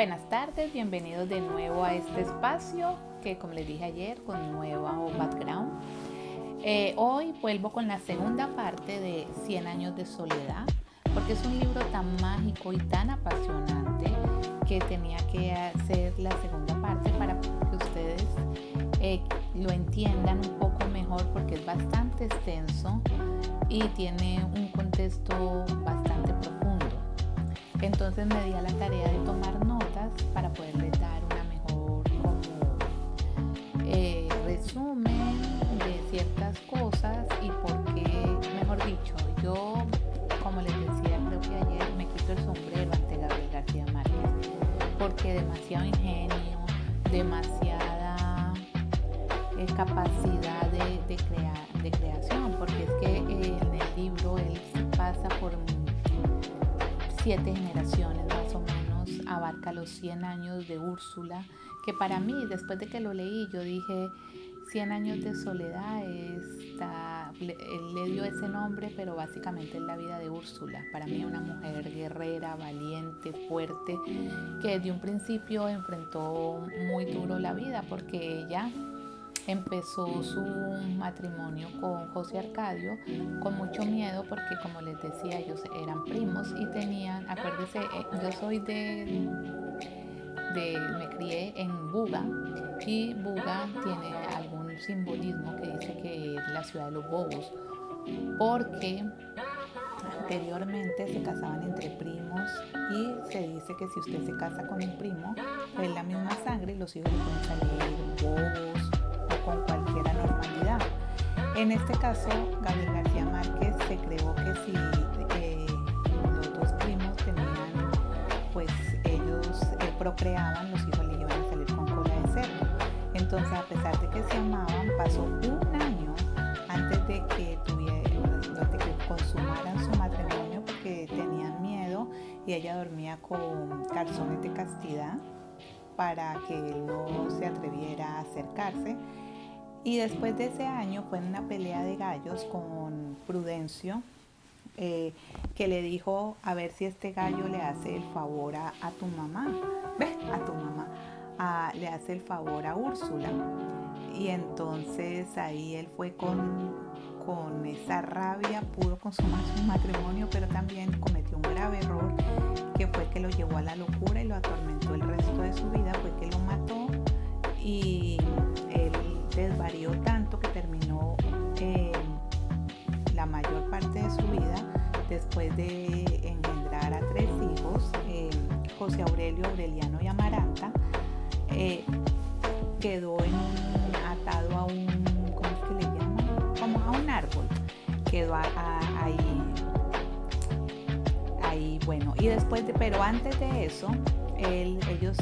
Buenas tardes, bienvenidos de nuevo a este espacio que, como les dije ayer, con nuevo background. Hoy vuelvo con la segunda parte de 100 años de soledad, porque es un libro tan mágico y tan apasionante que tenía que hacer la segunda parte para que ustedes lo entiendan un poco mejor, porque es bastante extenso y tiene un contexto bastante profundo. Entonces me di a la tarea de tomar notas para poderles dar una mejor resumen de ciertas cosas y por qué, mejor dicho, yo, como les decía, creo que ayer me quito el sombrero ante Gabriel García Márquez, porque demasiado ingenio, demasiada capacidad de creación, porque es que en el libro él pasa por 7 generaciones más o menos, abarca los 100 años de Úrsula, que para mí, después de que lo leí, yo dije, 100 años de soledad, él le dio ese nombre, pero básicamente es la vida de Úrsula. Para mí una mujer guerrera, valiente, fuerte, que desde un principio enfrentó muy duro la vida, porque ella empezó su matrimonio con José Arcadio con mucho miedo, porque, como les decía, ellos eran primos y tenían, acuérdense, yo soy me crié en Buga, y Buga tiene algún simbolismo que dice que es la ciudad de los bobos, porque anteriormente se casaban entre primos y se dice que si usted se casa con un primo, es la misma sangre y los hijos le pueden salir bobos o con cualquier anormalidad. En este caso, Gabriel García Márquez se creó que si los dos primos tenían, pues ellos procreaban, los hijos le iban a salir con cola de cerdo. Entonces, a pesar de que se amaban, pasó un año antes de que consumaran su matrimonio, porque tenían miedo y ella dormía con calzones de castidad para que él no se atreviera a acercarse. Y después de ese año fue en una pelea de gallos con Prudencio, que le dijo, a ver si este gallo le hace el favor a tu mamá, le hace el favor a Úrsula. Y entonces ahí él fue con esa rabia, pudo consumar su matrimonio, pero también cometió un grave error, que fue que lo llevó a la locura y lo atormentó el resto de su vida, fue que lo mató, y él desvarió tanto que terminó la mayor parte de su vida, después de engendrar a 3 hijos, José Aurelio, Aureliano y Amaranta, quedó atado a un, ¿cómo es que le llaman? Como a un árbol, quedó ahí, bueno, y pero antes de eso, ellos,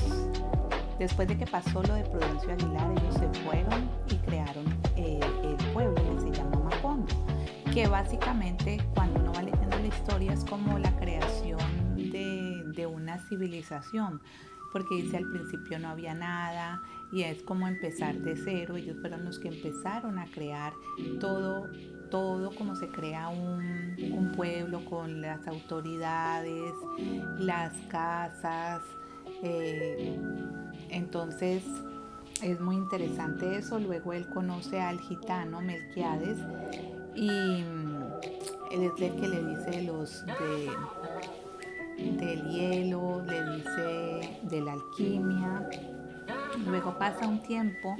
después de que pasó lo de Prudencio Aguilar, ellos se fueron y crearon el pueblo que se llama Macondo, que básicamente, cuando uno va leyendo la historia, es como la creación de una civilización, porque dice, al principio no había nada y es como empezar de cero. Ellos fueron los que empezaron a crear todo como se crea un pueblo, con las autoridades, las casas. Entonces es muy interesante eso. Luego él conoce al gitano Melquiades, y él es el que le dice del hielo, le dice de la alquimia. Luego pasa un tiempo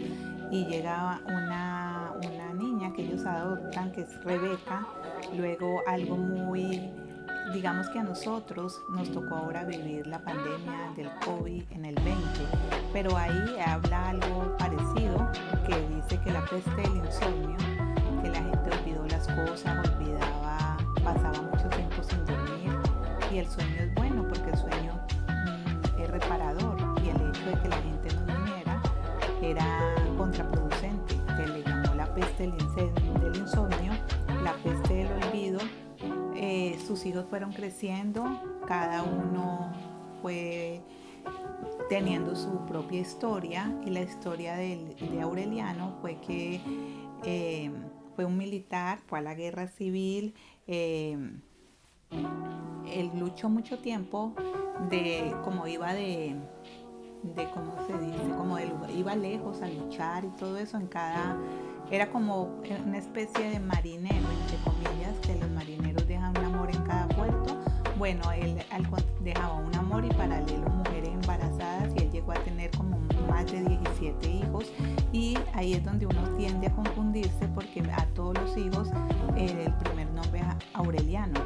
y llega una niña que ellos adoptan, que es Rebeca. Luego algo muy, digamos que a nosotros nos tocó ahora vivir la pandemia del COVID en el 20, pero ahí habla algo parecido, que dice que la peste del insomnio, que la gente olvidó las cosas, pasaba mucho tiempo sin dormir, y el sueño es bueno porque el sueño es reparador, y el hecho de que la gente no durmiera era contraproducente. Se le llamó la peste del insomnio, la peste del olvido. Sus hijos fueron creciendo, cada uno fue teniendo su propia historia, y la historia de Aureliano fue que fue un militar, fue a la guerra civil. Él luchó mucho tiempo, como iba de cómo se dice, como de lugar, iba lejos a luchar y todo eso era como una especie de marinero, entre comillas, que los marineros dejan un amor en cada puerto. Bueno, él dejaba un amor y paralelo mujeres embarazadas, y él llegó a tener como más de 17 hijos, y ahí es donde uno tiende a confundirse porque a todos los hijos el primer nombre es Aureliano.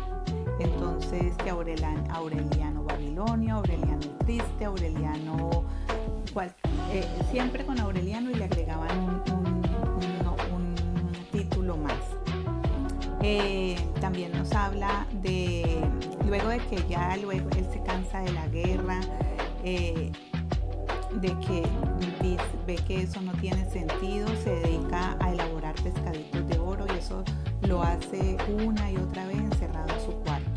Entonces, que Aureliano Babilonio, Aureliano el Triste, Aureliano, siempre con Aureliano, y le agregaban un título más. También nos habla de, luego de que ya luego él se cansa de la guerra, de que ve que eso no tiene sentido, se dedica a elaborar pescaditos de oro, y eso lo hace una y otra vez encerrado en su cuarto.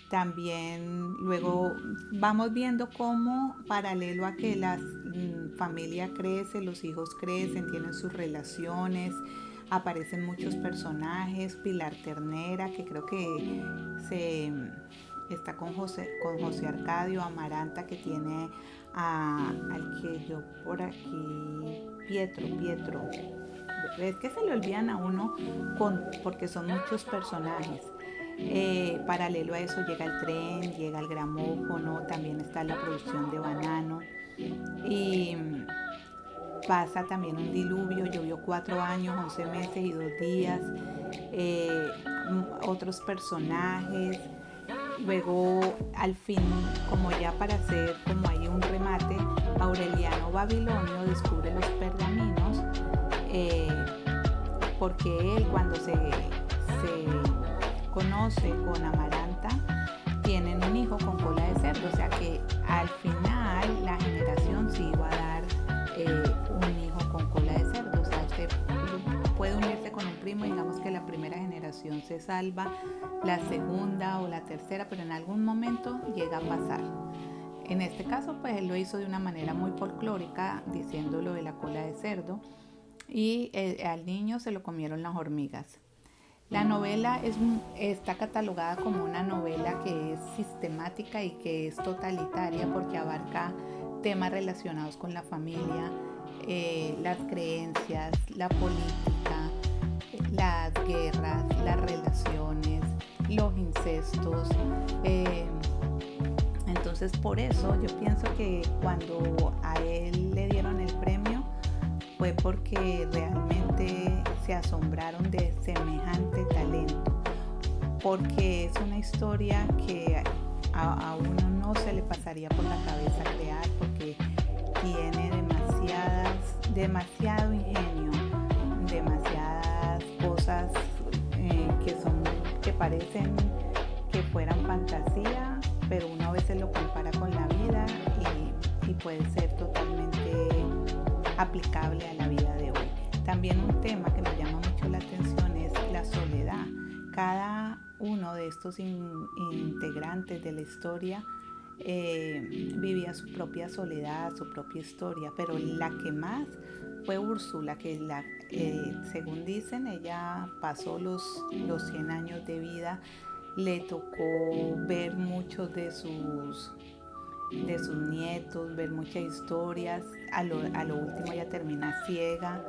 También luego vamos viendo cómo, paralelo a que la familia crece, los hijos crecen, tienen sus relaciones, aparecen muchos personajes. Pilar Ternera, que creo que está con José Arcadio. Amaranta, que tiene al que yo por aquí, Pietro. Es que se le olvidan a uno porque son muchos personajes. Paralelo a eso llega el tren, llega el gramófono, también está la producción de banano, y pasa también un diluvio. Llovió 4 años, 11 meses y 2 días. Otros personajes. Luego, al fin, como ya para hacer como hay un remate, Aureliano Babilonio descubre los pergaminos, porque él, cuando se conoce con Amaranta, tienen un hijo con cola de cerdo. O sea que al final la generación sí iba a dar un hijo con cola de cerdo. O sea, usted puede unirse con un primo, digamos que la primera generación se salva, la segunda o la tercera, pero en algún momento llega a pasar. En este caso, pues él lo hizo de una manera muy folclórica, diciéndolo de la cola de cerdo, y al niño se lo comieron las hormigas. La novela está catalogada como una novela que es sistemática y que es totalitaria, porque abarca temas relacionados con la familia, las creencias, la política, las guerras, las relaciones, los incestos. Entonces, por eso yo pienso que cuando a él le dieron el premio fue porque realmente se asombraron de semejante talento, porque es una historia que a uno no se le pasaría por la cabeza crear, porque tiene demasiado ingenio, demasiadas cosas que parecen que fueran fantasía, pero uno a veces lo compara con la vida y puede ser totalmente aplicable a la vida de hoy. También un tema que me llama mucho la atención es la soledad. Cada uno de estos integrantes de la historia vivía su propia soledad, su propia historia, pero la que más fue Úrsula, que según dicen, ella pasó los 100 años de vida, le tocó ver muchos de sus nietos, ver muchas historias. A lo último ella termina ciega,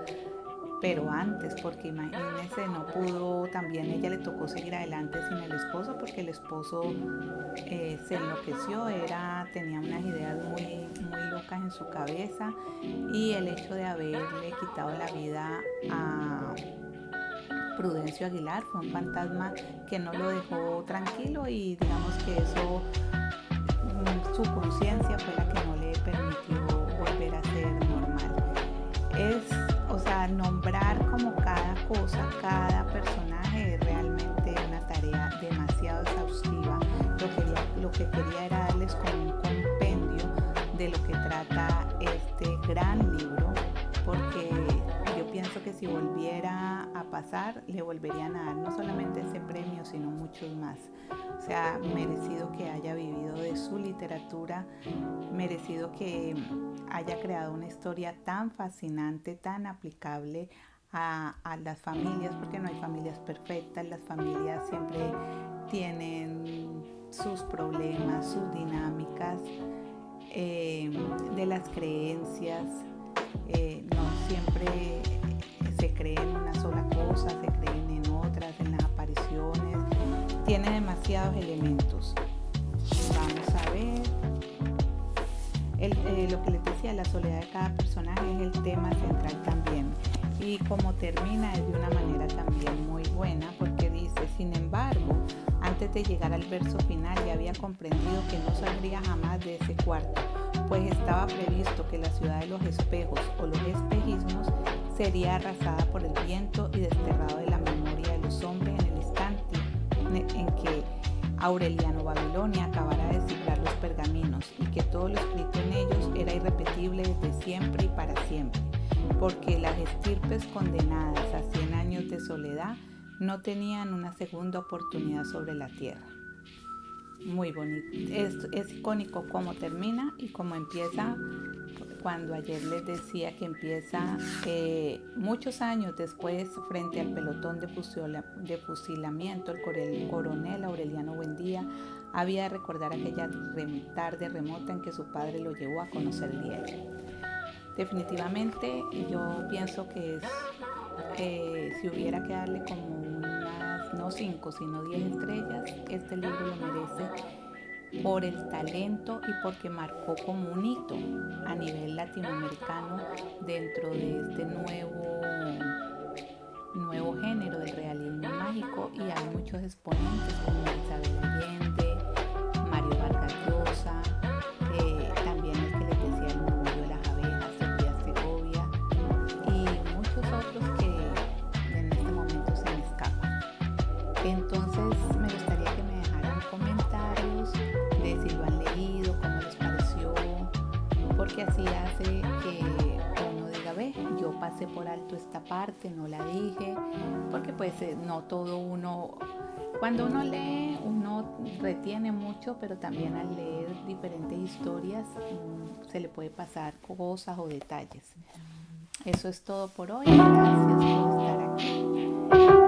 pero antes, porque imagínense, no pudo, también ella le tocó seguir adelante sin el esposo, porque el esposo se enloqueció, tenía unas ideas muy locas en su cabeza, y el hecho de haberle quitado la vida a Prudencio Aguilar fue un fantasma que no lo dejó tranquilo, y digamos que eso, su conciencia fue la que no le permitió volver a ser normal. Nombrar como cada cosa, cada personaje, es realmente una tarea demasiado exhaustiva. Lo que quería era darles como un compendio de lo que trata este gran libro, porque yo pienso que si volviera a pasar, le volverían a dar no solamente ese premio, sino muchos más. O sea, merecido que haya vivido de su literatura, merecido que haya creado una historia tan fascinante, tan aplicable a las familias, porque no hay familias perfectas, las familias siempre tienen sus problemas, sus dinámicas, de las creencias. No siempre se cree en una sola cosa, se creen en otras, en las apariciones. Tiene demasiados elementos. Vamos a ver. Lo que les decía, la soledad de cada personaje es el tema central también. Y como termina es de una manera también muy buena, porque dice: sin embargo, antes de llegar al verso final ya había comprendido que no saldría jamás de ese cuarto, pues estaba previsto que la ciudad de los espejos o los espejismos sería arrasada por el viento y desterrado de la memoria de los hombres en el instante en que Aureliano Babilonia acabara de cifrar los pergaminos, y que todo lo escrito en ellos era irrepetible desde siempre y para siempre, porque las estirpes condenadas a 100 años de soledad no tenían una segunda oportunidad sobre la tierra. Muy bonito, es icónico cómo termina y cómo empieza. Cuando ayer les decía que empieza muchos años después, frente al pelotón de fusilamiento, el coronel Aureliano Buendía había de recordar aquella tarde remota en que su padre lo llevó a conocer el hielo. Definitivamente yo pienso que si hubiera que darle como unas, no 5, sino 10 estrellas, este libro lo merece por el talento y porque marcó como un hito a nivel latinoamericano dentro de este nuevo género del realismo mágico. Y hay muchos exponentes como Isabel Allende, Mario Vargas Llosa, también el que les decía, El murmullo de las abejas, Sofía Segovia, y muchos otros que en este momento se me escapan. Entonces me gustaría que me dejaran comentarios de si lo han leído, cómo les pareció, porque así hace que uno diga: ve, yo pasé por alto esta parte, no la dije, porque pues no todo cuando uno lee, uno retiene mucho, pero también al leer diferentes historias se le puede pasar cosas o detalles. Eso es todo por hoy. Gracias por estar aquí.